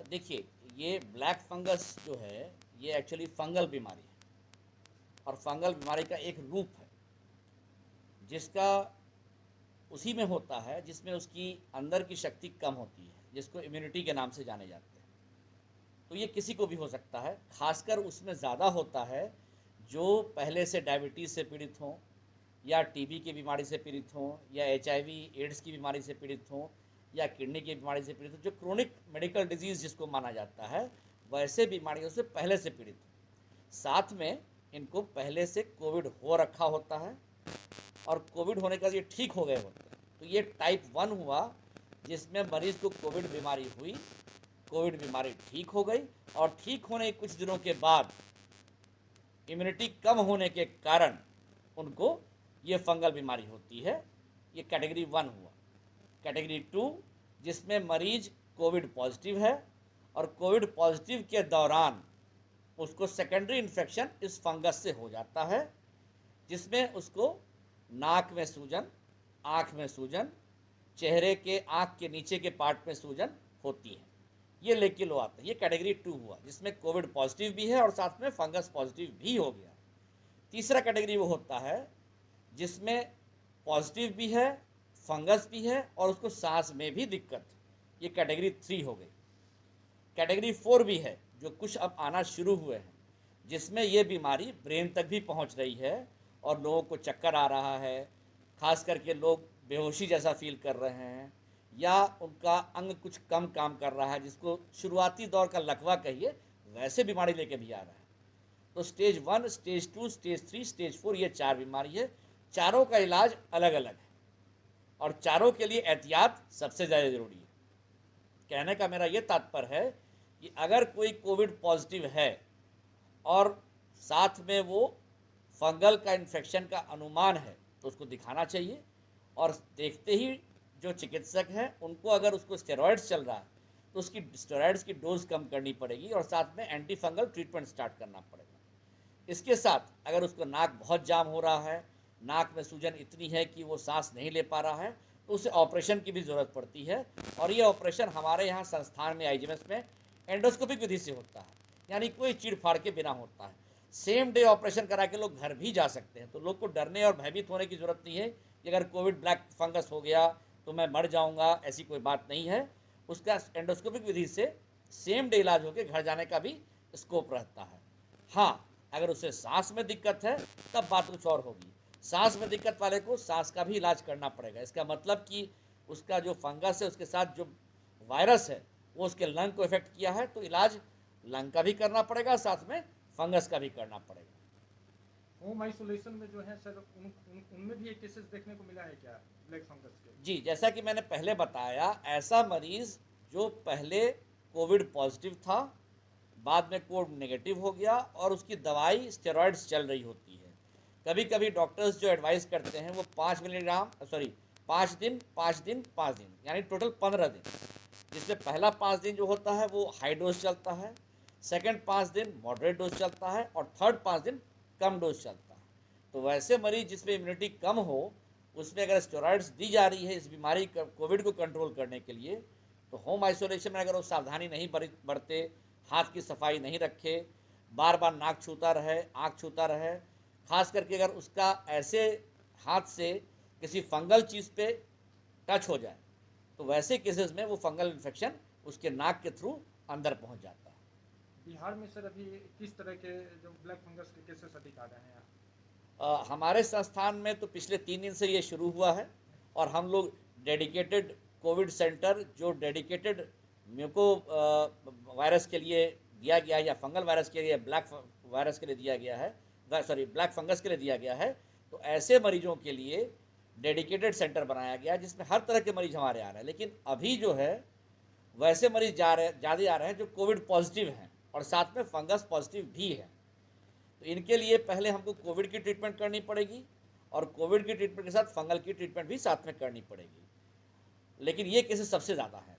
देखिए, ये black fungus जो है, ये एक्चुअली फंगल बीमारी है और फंगल बीमारी का एक रूप है, जिसका उसी में होता है जिसमें उसकी अंदर की शक्ति कम होती है, जिसको इम्यूनिटी के नाम से जाने जाते हैं। तो ये किसी को भी हो सकता है, खासकर उसमें ज़्यादा होता है जो पहले से डायबिटीज़ से पीड़ित हों, या टीबी की बीमारी से पीड़ित हों, या एचआईवी एड्स की बीमारी से पीड़ित हों, या किडनी की बीमारी से पीड़ित हों, जो क्रोनिक मेडिकल डिजीज़ जिसको माना जाता है, वैसे बीमारियों से पहले से पीड़ित हों। साथ में इनको पहले से कोविड हो रखा होता है और कोविड होने के बाद ये ठीक हो गए होते हैं। तो ये टाइप 1 हुआ, जिसमें मरीज़ को कोविड बीमारी हुई, कोविड बीमारी ठीक हो गई और ठीक होने के कुछ दिनों के बाद इम्यूनिटी कम होने के कारण उनको ये फंगल बीमारी होती है। ये कैटेगरी 1 हुआ। कैटेगरी 2, जिसमें मरीज कोविड पॉजिटिव है और कोविड पॉजिटिव के दौरान उसको सेकेंडरी इन्फेक्शन इस फंगस से हो जाता है, जिसमें उसको नाक में सूजन, आँख में सूजन, चेहरे के आँख के नीचे के पार्ट में सूजन होती है। ये लेके लो आते हैं। ये कैटेगरी 2 हुआ, जिसमें कोविड पॉजिटिव भी है और साथ में फंगस पॉजिटिव भी हो गया। तीसरा कैटेगरी वो होता है जिसमें पॉजिटिव भी है, फंगस भी है और उसको सांस में भी दिक्कत। ये कैटेगरी 3 हो गई। कैटेगरी 4 भी है, जो कुछ अब आना शुरू हुए हैं, जिसमें ये बीमारी ब्रेन तक भी पहुंच रही है और लोगों को चक्कर आ रहा है, खास करके लोग बेहोशी जैसा फील कर रहे हैं या उनका अंग कुछ कम काम कर रहा है, जिसको शुरुआती दौर का लकवा कहिए, वैसे बीमारी लेके भी आ रहा है। तो स्टेज 1, स्टेज 2, स्टेज 3, स्टेज 4, ये 4 बीमारी है। चारों का इलाज अलग अलग है और चारों के लिए एहतियात सबसे ज़्यादा ज़रूरी है। कहने का मेरा ये तात्पर्य है कि अगर कोई कोविड पॉजिटिव है और साथ में वो फंगल का इन्फेक्शन का अनुमान है, तो उसको दिखाना चाहिए और देखते ही जो चिकित्सक हैं उनको, अगर उसको स्टेरॉइड्स चल रहा है तो उसकी स्टेरॉइड्स की डोज कम करनी पड़ेगी और साथ में एंटी फंगल ट्रीटमेंट स्टार्ट करना पड़ेगा। इसके साथ अगर उसको नाक बहुत जाम हो रहा है, नाक में सूजन इतनी है कि वो सांस नहीं ले पा रहा है, तो उसे ऑपरेशन की भी ज़रूरत पड़ती है और ये ऑपरेशन हमारे यहाँ संस्थान में आईजीएमएस में एंडोस्कोपिक विधि से होता है, यानी कोई चीड़ फाड़ के बिना होता है। सेम डे ऑपरेशन करा के लोग घर भी जा सकते हैं। तो लोग को डरने और भयभीत होने की ज़रूरत नहीं है कि अगर कोविड ब्लैक फंगस हो गया तो मैं मर जाऊँगा, ऐसी कोई बात नहीं है। उसका एंडोस्कोपिक विधि से सेम डे इलाज होकर घर जाने का भी स्कोप रहता है। हाँ, अगर उसे सांस में दिक्कत है तब बात कुछ और होगी। सांस में दिक्कत वाले को सांस का भी इलाज करना पड़ेगा। इसका मतलब कि उसका जो फंगस है उसके साथ जो वायरस है वो उसके लंग को इफेक्ट किया है, तो इलाज लंग का भी करना पड़ेगा, साथ में फंगस का भी करना पड़ेगा। होम आइसोलेशन में जो है सर, उनमें भी एक केसेस देखने को मिला है क्या ब्लैक फंगस के? जी, जैसा कि मैंने पहले बताया, ऐसा मरीज़ जो पहले कोविड पॉजिटिव था, बाद में कोविड नेगेटिव हो गया और उसकी दवाई स्टेरॉइड्स चल रही होती है। कभी कभी डॉक्टर्स जो एडवाइस करते हैं वो 5 मिलीग्राम 5 दिन 5 दिन 5 दिन, यानी टोटल 15 दिन, जिसमें पहला 5 दिन जो होता है वो हाई डोज चलता है, सेकंड 5 दिन मॉडरेट डोज चलता है और थर्ड 5 दिन कम डोज चलता है। तो वैसे मरीज जिसमें इम्यूनिटी कम हो, उसमें अगर स्टेरॉइड्स दी जा रही है इस बीमारी कोविड को कंट्रोल करने के लिए, तो होम आइसोलेशन में अगर वो सावधानी नहीं बरते, हाथ की सफाई नहीं रखे, बार बार नाक छूता रहे, आँख छूता रहे, खास करके अगर उसका ऐसे हाथ से किसी फंगल चीज़ पे टच हो जाए, तो वैसे केसेस में वो फंगल इन्फेक्शन उसके नाक के थ्रू अंदर पहुंच जाता है। बिहार में सर अभी किस तरह के जो ब्लैक फंगस के केसेस अधिक आ रहे हैं? हमारे संस्थान में तो पिछले 3 दिन से ये शुरू हुआ है और हम लोग डेडिकेटेड कोविड सेंटर, जो डेडिकेटेड म्यूको वायरस के लिए दिया गया है या फंगल वायरस के लिए, ब्लैक वायरस के लिए दिया गया है, ब्लैक फंगस के लिए दिया गया है, तो ऐसे मरीजों के लिए डेडिकेटेड सेंटर बनाया गया है जिसमें हर तरह के मरीज हमारे आ रहे हैं। लेकिन अभी जो है वैसे मरीज ज़्यादा आ रहे हैं जो कोविड पॉजिटिव हैं और साथ में फंगस पॉजिटिव भी है। तो इनके लिए पहले हमको कोविड की ट्रीटमेंट करनी पड़ेगी और कोविड की ट्रीटमेंट के साथ फंगल की ट्रीटमेंट भी साथ में करनी पड़ेगी, लेकिन ये केसेस सबसे ज़्यादा है।